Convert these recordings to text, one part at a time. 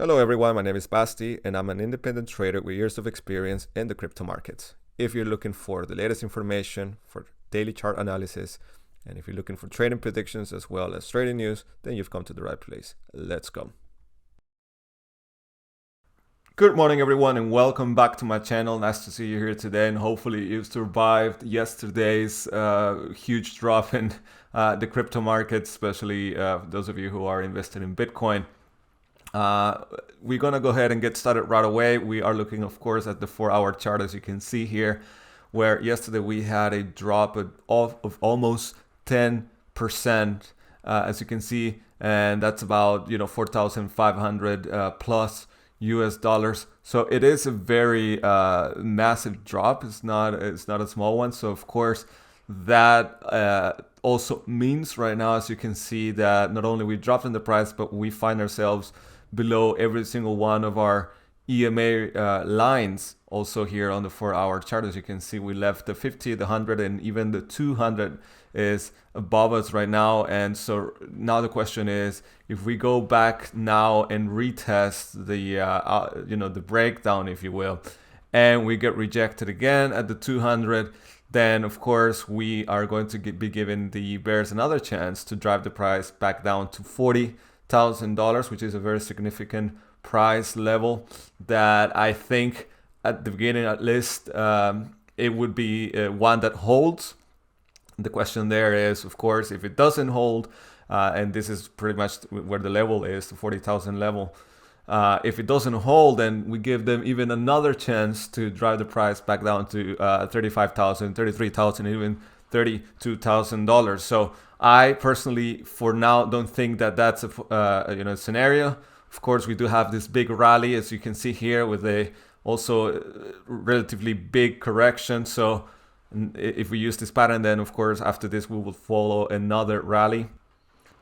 Hello everyone, my name is Basti and I'm an independent trader with years of experience in the crypto markets. If you're looking for the latest information for daily chart analysis, and if you're looking for trading predictions as well as trading news, then you've come to the right place. Let's go. Good morning everyone and welcome back to my channel. Nice to see you here today, and hopefully you survived yesterday's huge drop in the crypto market, especially those of you who are invested in Bitcoin. We're gonna go ahead and get started right away. We are looking, of course, at the 4-hour chart, as you can see here, where yesterday we had a drop of almost 10%, as you can see, and that's about 4,500 plus US dollars. So it is a very massive drop. It's not a small one. So of course that also means right now, as you can see, that not only we dropped in the price, but we find ourselves below every single one of our EMA lines. Also here on the 4-hour chart, as you can see, we left the 50, the 100, and even the 200 is above us right now. And so now the question is, if we go back now and retest the the breakdown, if you will, and we get rejected again at the 200, then of course we are going to be given the bears another chance to drive the price back down to $40,000, which is a very significant price level that I think at the beginning at least it would be one that holds. The question there is, of course, if it doesn't hold, and this is pretty much where the level is, the 40,000 level. If it doesn't hold, then we give them even another chance to drive the price back down to $35,000, $33,000, even $32,000. So I personally, for now, don't think that that's a scenario. Of course, we do have this big rally, as you can see here, with a also relatively big correction. So if we use this pattern, then of course after this we will follow another rally.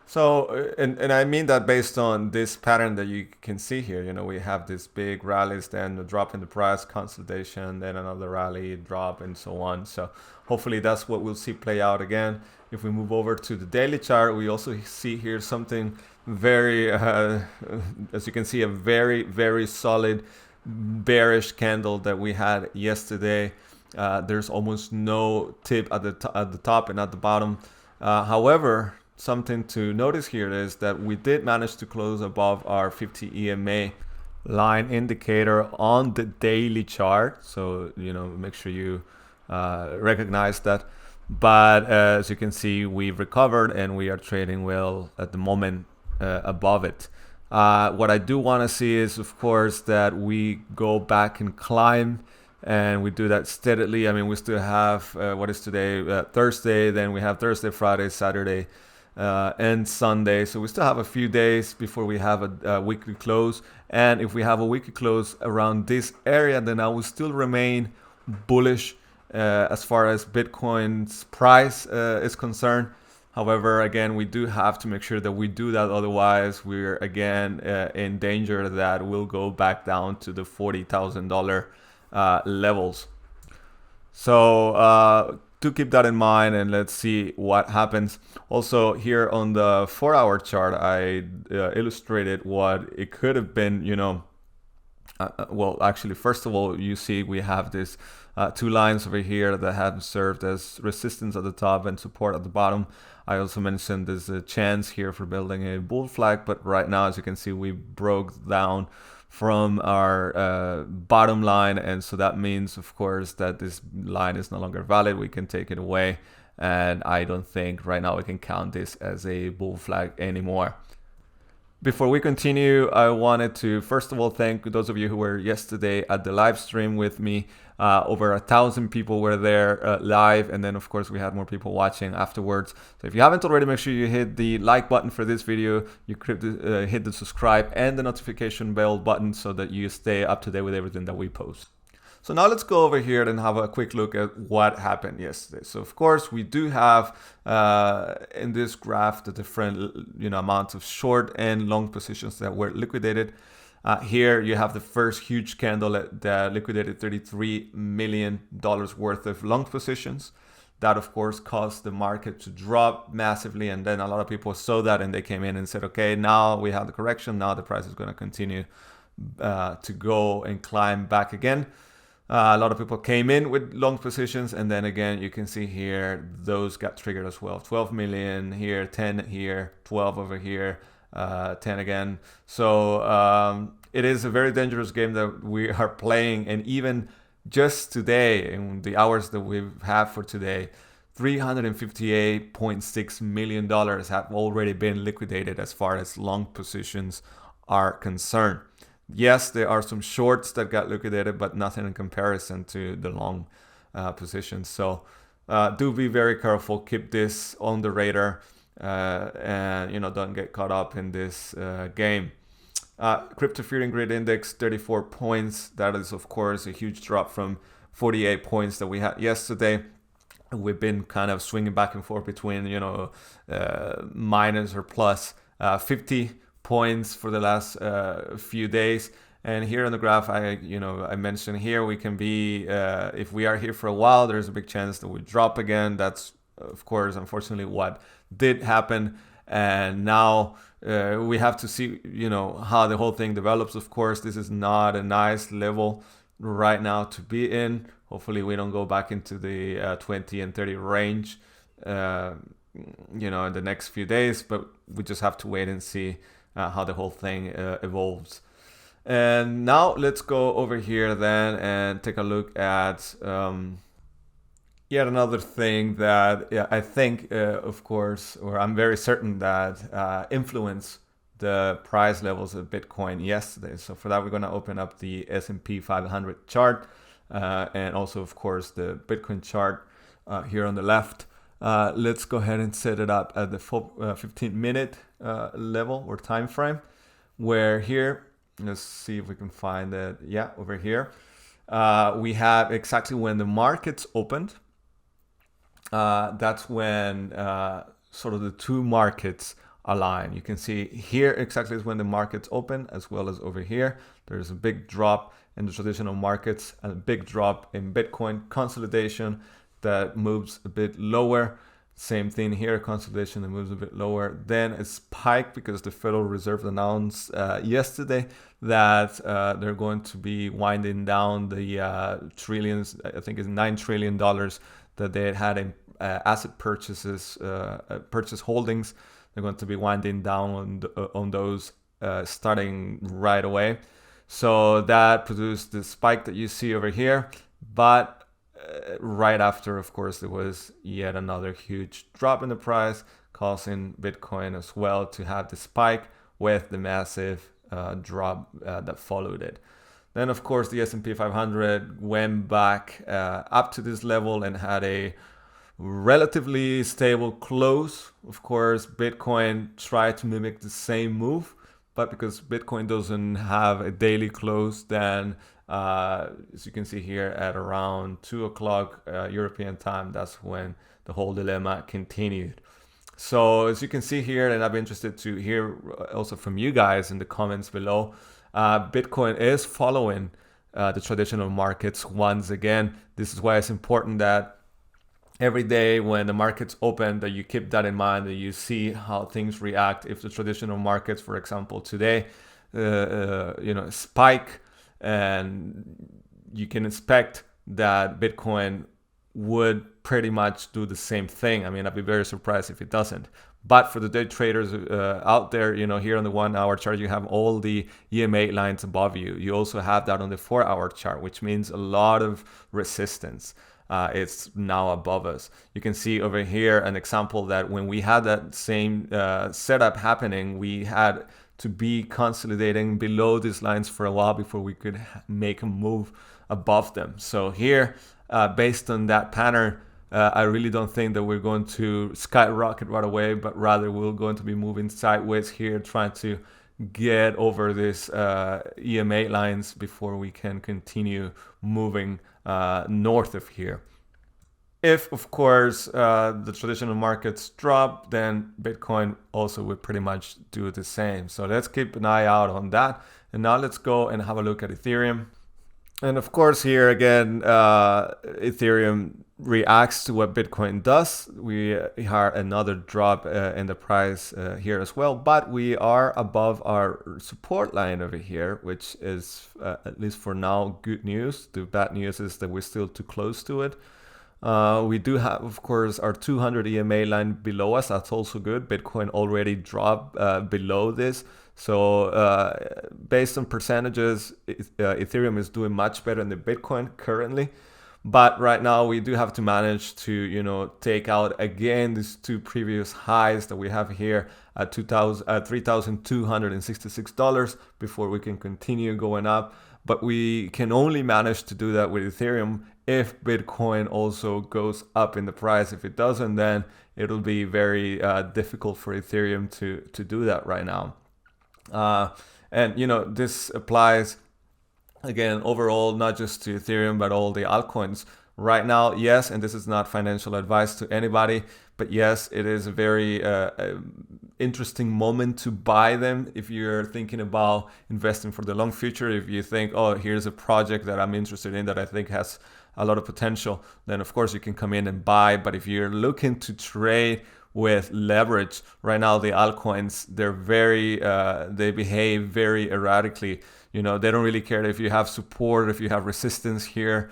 So and I mean that based on this pattern that you can see here, we have this big rallies, then a drop in the price, consolidation, then another rally, drop, and so on. So hopefully that's what we'll see play out again. If we move over to the daily chart, we also see here something very as you can see, a very, very solid bearish candle that we had yesterday. There's almost no tip at the top and at the bottom. However, something to notice here is that we did manage to close above our 50 EMA line indicator on the daily chart. So make sure you recognize that. But as you can see, we've recovered and we are trading well at the moment above it. What I do want to see is, of course, that we go back and climb, and we do that steadily. I mean, we still have what is today, Thursday, then we have Thursday, Friday, Saturday, and Sunday. So we still have a few days before we have a weekly close. And if we have a weekly close around this area, then I will still remain bullish as far as Bitcoin's price is concerned. However, again, we do have to make sure that we do that. Otherwise, we're again in danger that we'll go back down to the $40,000 levels. So do keep that in mind, and let's see what happens. Also here on the 4-hour chart, I illustrated what it could have been. Well, actually, first of all, you see we have this two lines over here that have served as resistance at the top and support at the bottom. I also mentioned there's a chance here for building a bull flag, but right now, as you can see, we broke down from our bottom line, and so that means, of course, that this line is no longer valid. We can take it away, and I don't think right now we can count this as a bull flag anymore. Before we continue, I wanted to first of all thank those of you who were yesterday at the live stream with me. Over 1,000 people were there live, and then of course we had more people watching afterwards. So if you haven't already, make sure you hit the like button for this video, you hit the subscribe and the notification bell button so that you stay up to date with everything that we post. So now let's go over here and have a quick look at what happened yesterday. So of course we do have in this graph the different amounts of short and long positions that were liquidated. Here you have the first huge candle that liquidated $33 million worth of long positions. That of course caused the market to drop massively, and then a lot of people saw that and they came in and said, okay, now we have the correction, now the price is going to continue to go and climb back again. A lot of people came in with long positions, and then again you can see here those got triggered as well. 12 million here, 10 here, 12 over here, 10 again. So it is a very dangerous game that we are playing, and even just today, in the hours that we've had for today, $358.6 million have already been liquidated as far as long positions are concerned. Yes, there are some shorts that got liquidated, but nothing in comparison to the long positions. So do be very careful. Keep this on the radar, and don't get caught up in this game. Crypto Fear and Greed Index 34 points. That is of course a huge drop from 48 points that we had yesterday. We've been kind of swinging back and forth between minus or plus 50 points for the last few days. And here on the graph, I mentioned here we can be if we are here for a while, there's a big chance that we drop again. That's of course unfortunately what did happen, and now we have to see how the whole thing develops. Of course, this is not a nice level right now to be in. Hopefully we don't go back into the 20 and 30 range in the next few days, but we just have to wait and see how the whole thing evolves. And now let's go over here then and take a look at yet another thing that I think, of course, or I'm very certain that influenced the price levels of Bitcoin yesterday. So for that, we're going to open up the S&P 500 chart and also, of course, the Bitcoin chart here on the left. Let's go ahead and set it up at the 15-minute level or time frame, where here, let's see if we can find it. Yeah, over here, we have exactly when the markets opened. That's when sort of the two markets align. You can see here exactly is when the markets open, as well as over here. There's a big drop in the traditional markets and a big drop in Bitcoin consolidation that moves a bit lower. Same thing here, consolidation that moves a bit lower. Then a spike because the Federal Reserve announced yesterday that they're going to be winding down the trillions, I think it's $9 trillion that they had in asset purchases, purchase holdings. They're going to be winding down on those starting right away. So that produced the spike that you see over here. But right after, of course, there was yet another huge drop in the price, causing Bitcoin as well to have the spike with the massive drop that followed it. Then, of course, the S&P 500 went back up to this level and had a relatively stable close. Of course, Bitcoin tried to mimic the same move, but because Bitcoin doesn't have a daily close, then as you can see here at around 2 o'clock European time, that's when the whole dilemma continued. So as you can see here, and I'd be interested to hear also from you guys in the comments below, Bitcoin is following the traditional markets once again. This is why it's important that every day when the markets open, that you keep that in mind, that you see how things react. If the traditional markets, for example, today, spike, and you can expect that Bitcoin would pretty much do the same thing. I mean, I'd be very surprised if it doesn't. But for the day traders out there, here on the 1 hour chart, you have all the EMA lines above you. You also have that on the 4 hour chart, which means a lot of resistance. It's now above us. You can see over here an example that when we had that same setup happening, we had to be consolidating below these lines for a while before we could make a move above them. So here, based on that pattern, I really don't think that we're going to skyrocket right away, but rather we're going to be moving sideways here, trying to get over this EMA lines before we can continue moving north of here. If, of course, the traditional markets drop, then Bitcoin also would pretty much do the same. So let's keep an eye out on that. And now let's go and have a look at Ethereum. And of course, here again, Ethereum reacts to what Bitcoin does. We had another drop in the price here as well, but we are above our support line over here, which is at least for now good news. The bad news is that we're still too close to it. We do have, of course, our 200 EMA line below us. That's also good. Bitcoin already dropped below this. So based on percentages, Ethereum is doing much better than Bitcoin currently. But right now we do have to manage to, you know, take out again these two previous highs that we have here at $3,266 before we can continue going up. But we can only manage to do that with Ethereum if Bitcoin also goes up in the price. If it doesn't, then it'll be very difficult for Ethereum to do that right now. And, you know, this applies again, overall, not just to Ethereum, but all the altcoins. Right now, yes, and this is not financial advice to anybody, but yes, it is a very interesting moment to buy them if you're thinking about investing for the long future. If you think, oh, here's a project that I'm interested in that I think has a lot of potential, then of course you can come in and buy. But if you're looking to trade with leverage, right now the altcoins, they're very, they behave very erratically. You know, they don't really care if you have support, if you have resistance here,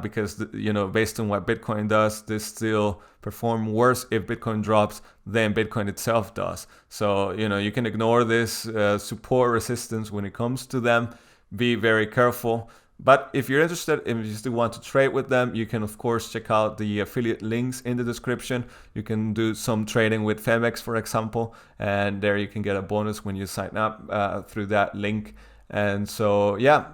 because, you know, based on what Bitcoin does, they still perform worse if Bitcoin drops than Bitcoin itself does. So, you know, you can ignore this support resistance when it comes to them. Be very careful. But if you're interested, if you still want to trade with them, you can, of course, check out the affiliate links in the description. You can do some trading with Femex, for example, and there you can get a bonus when you sign up through that link. And so, yeah,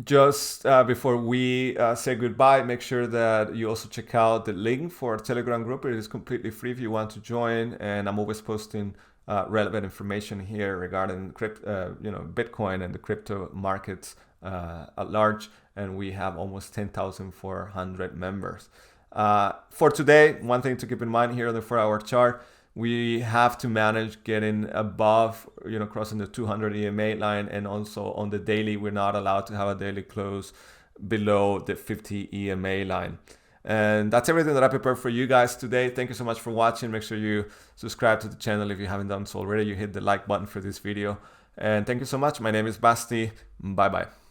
just before we say goodbye, make sure that you also check out the link for our Telegram group. It is completely free if you want to join, and I'm always posting relevant information here regarding Bitcoin and the crypto markets at large. And we have almost 10,400 members. For today, one thing to keep in mind here on the 4-hour chart, we have to manage getting above, you know, crossing the 200 EMA line, and also on the daily, we're not allowed to have a daily close below the 50 EMA line. And that's everything that I prepared for you guys today. Thank you so much for watching. Make sure you subscribe to the channel if you haven't done so already. You hit the like button for this video. And thank you so much. My name is Basti. Bye-bye.